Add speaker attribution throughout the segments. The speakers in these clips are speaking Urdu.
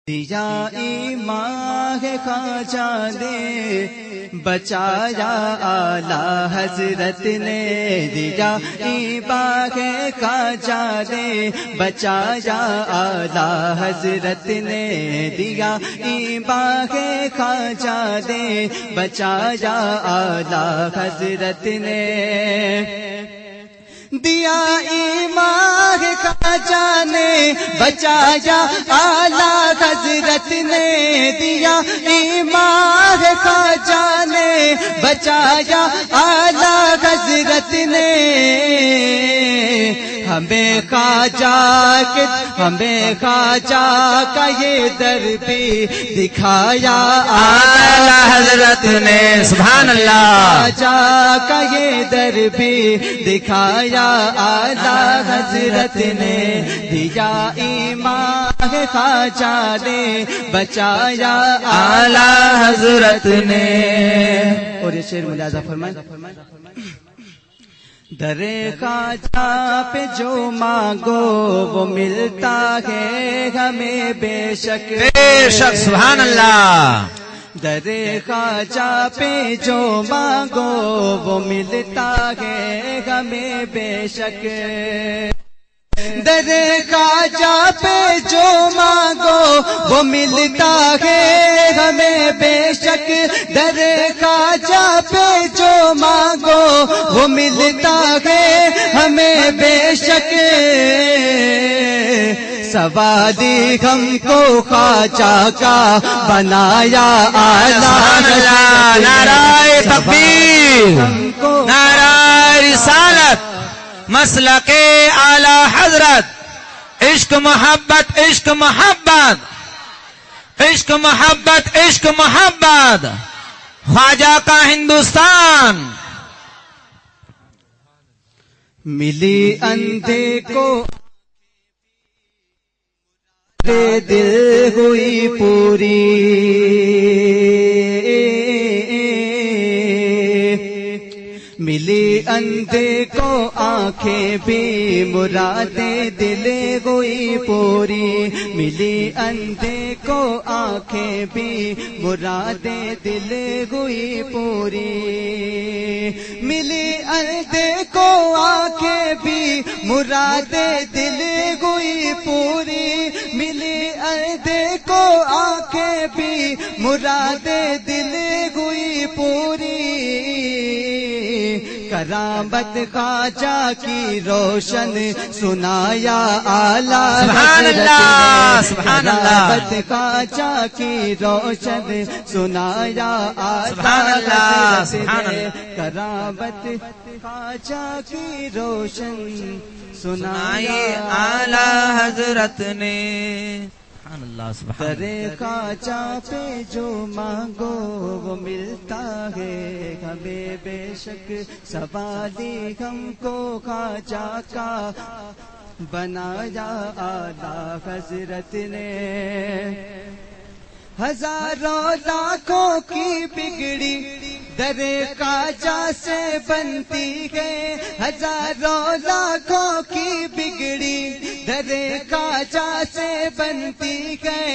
Speaker 1: دیا ایمان ہے خواجہ نے بچایا اعلی حضرت نے، دیا ایمان ہے خواجہ نے بچایا اعلی حضرت نے، دیا ایمان ہے خواجہ نے بچایا اعلی حضرت نے، دیا ایمان خواجہ نے بچایا اعلی حضرت نے، دیا ایمان خواجہ نے بچایا اعلی حضرت نے، ہمیں خواجہ کا یہ در بھی دکھایا
Speaker 2: اعلی حضرت نے، سبحان اللہ،
Speaker 1: خواجہ کا یہ در بھی دکھایا اعلی حضرت نے، دیا ایمان خواجہ نے بچایا
Speaker 2: اعلی حضرت نے۔
Speaker 1: اور یہ شعر ملاحظہ فرمائیں، در خواجہ پہ جو مانگو وہ ملتا ہے ہمیں بے شک،
Speaker 2: بے شک، سبحان اللہ،
Speaker 1: در خواجہ پہ جو مانگو وہ ملتا ہے ہمیں بے شک، در خواجہ پہ جو مانگو وہ ملتا ہے ہمیں بے شک، در خواجہ پہ جو مانگو وہ ملتا ہے ہمیں بے شک، سوادی ہم کو خواجہ کا بنایا اعلی،
Speaker 2: نعرہ تکبیر، نعرہ رسالت، مسلک اعلی حضرت، عشق محبت، عشق محبت، عشق محبت، عشق محبت، خواجہ کا ہندوستان۔
Speaker 1: ملی اندھے کو دل ہوئی پوری، ملی اندھے کو آنکھیں بھی مرادیں دل ہوئی پوری، ملی اندھے کو آنکھیں بھی مرادیں دل ہوئی پوری، ملی اندھے کو آنکھیں بھی مرادیں دل ہوئی پوری، ملی اندھے کو آنکھیں بھی مرادیں دل ہوئی پوری، کرامت خواجہ کی روشن سنایا اعلی حضرت نے، کرامت خواجہ کی روشن سنایا اعلی حضرت نے، کرامت خواجہ کی روشن سنایا اعلی حضرت نے، در خواجہ پہ جو مانگو وہ ملتا ہے ہمیں بے شک، سوالی ہم کو خواجہ کا بنایا اعلی حضرت نے، ہزاروں لاکھوں کی بگڑی در خواجہ سے بنتی ہے، ہزاروں لاکھوں کی بگڑی در خواجہ سے بنتی ہے،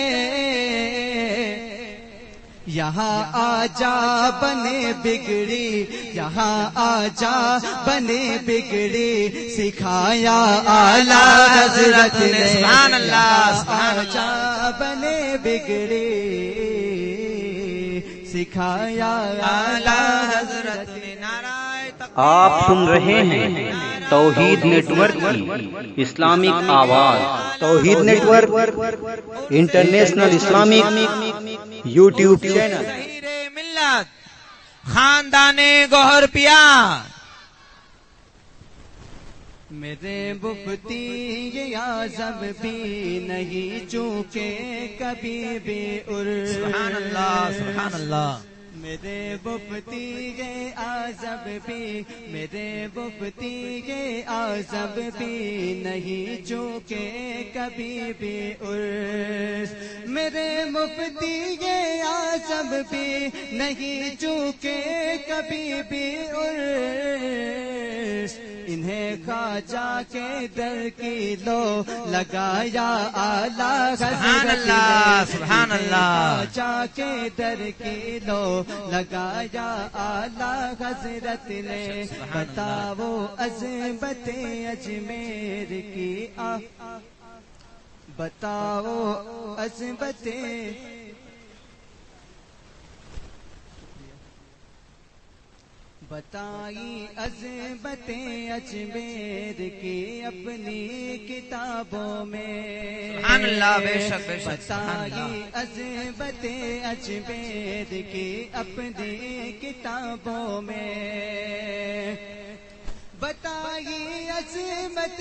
Speaker 1: یہاں آجا بنے بگڑی، یہاں آجا بنے بگڑی، سکھایا اعلی حضرت نے،
Speaker 2: سبحان اللہ،
Speaker 1: آجا بنے بگڑی، سکھایا اعلی حضرت نے۔
Speaker 3: آپ سن رہے ہیں توحید نیٹ ورک کی اسلامک آواز، Tauheed network international Islamic YouTube channel,
Speaker 2: ملت، خاندان گوہر پیار،
Speaker 1: میرے مفتی یہ اعظم بھی نہیں چونکے کبھی بھی
Speaker 2: سبحان اللہ، سبحان اللہ،
Speaker 1: میرے مفتی کے اعظم بھی، میرے مفتی کے اعظم بھی نہیں چوکے کبھی بھی عرس، میرے مفتی کے اعظم بھی نہیں چوکے کبھی بھی عرس، انہیں خواجہ کے در کی لو لگایا اعلیٰ
Speaker 2: سبحان
Speaker 1: حضرت
Speaker 2: اللہ،
Speaker 1: نے،
Speaker 2: سبحان اللہ۔
Speaker 1: خواجہ کے در کی لو لگایا اعلیٰ حضرت نے، بتاؤ عظمت اجمیر کی بتاؤ عظمت بتائی عظمت اجمیر کی اپنی کتابوں میں،
Speaker 2: سبحان اللہ، بے شک بے شک، سبحان
Speaker 1: بتائی
Speaker 2: اللہ۔
Speaker 1: عظمت اجمیر کی اپنی کتابوں میں، بتائی عظمت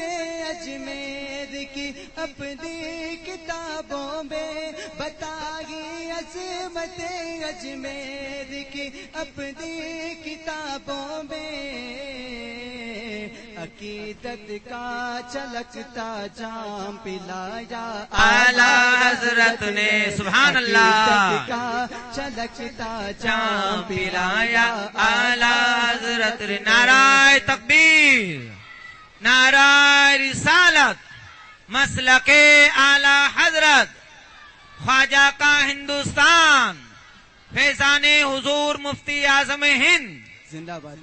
Speaker 1: اجمیر کی اپنی کتابوں میں، بتائی عظمت اجمیر کی اپنی کتابوں میں، عقیدت کا چلکتا جام پلایا
Speaker 2: اعلیٰ حضرت نے، سبحان اللہ۔
Speaker 1: عقیدت کا چلکتا جام پلایا
Speaker 2: اعلیٰ حضرت نے، نعرہ تکبیر، نعرہ رسالت، مسلک اعلیٰ حضرت، خواجہ کا ہندوستان، فیضان حضور مفتی اعظم ہند
Speaker 1: زندہ باد۔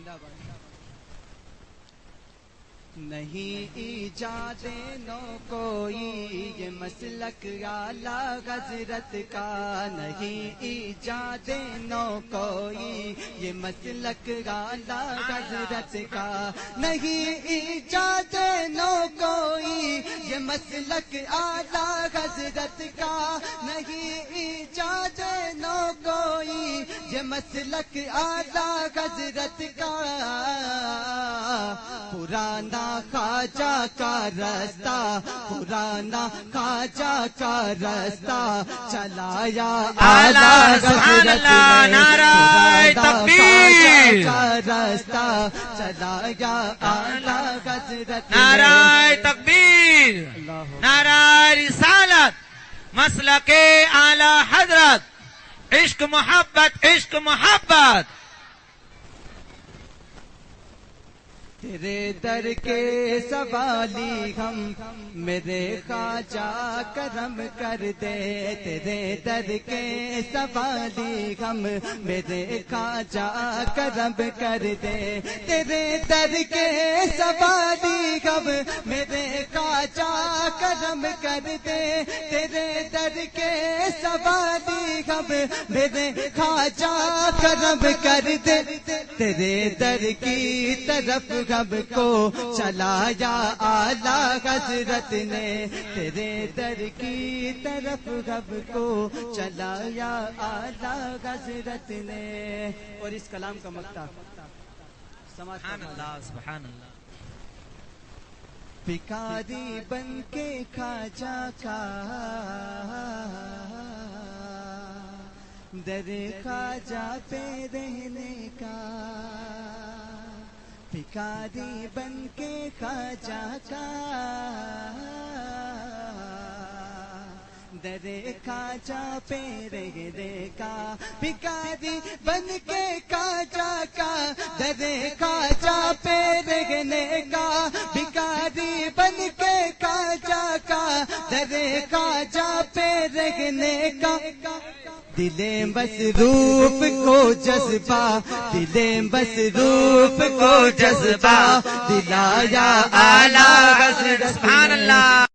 Speaker 1: نہیں ایجاد نو کوئی یہ مسلک اعلیٰ حضرت کا، نہیں ایجاد نو کوئی یہ مسلک اعلیٰ حضرت کا، نہیں ایجاد نو کوئی یہ مسلک اعلیٰ حضرت کا، نہیں ایجاد نو کوئی یہ مسلک اعلیٰ حضرت کا، پرانا خواجہ کا رستہ، پرانا خواجہ کا رستہ چلایا اعلیٰ حضرت نے،
Speaker 2: نعرہ
Speaker 1: تکبیر
Speaker 2: تکبیر،
Speaker 1: کا رستہ چلایا اعلیٰ حضرت نے،
Speaker 2: نعرہ تکبیر، نعرہ رسالت، مسلک اعلیٰ حضرت، عشق محبت، عشق محبت،
Speaker 1: تیرے در کے سوالی ہم، میرے خواجہ کرم کر دے، تیرے در کے سوالی ہم، میرے خواجہ کرم کر دے، تیرے در کے سوالی ہم، میرے خواجہ کرم کر دے، تیرے در کے سوالی ہم، میرے خواجہ کرم کر دے، تیرے در کی طرف ہم کو چلایا اعلیٰ حضرت نے، تیرے در کی طرف ہم کو چلایا اعلیٰ حضرت نے۔ اور اس کلام کا مقطع سماعت
Speaker 2: سبحان اللہ، سبحان اللہ۔
Speaker 1: بھکاری بن کے خواجہ کا در خواجہ پہ رہنے کا، بھکاری بن کے خواجہ کا در خواجہ پہ رہنے کا، بھکاری بن کے خواجہ کا در خواجہ پہ رہنے کا، بھکاری بن کے خواجہ کا در خواجہ پہ رہنے کا، دل مصروف کو جذبہ، دل مصروف کو جذبہ دلایا اعلیٰ حضرت نے،
Speaker 2: سبحان اللہ،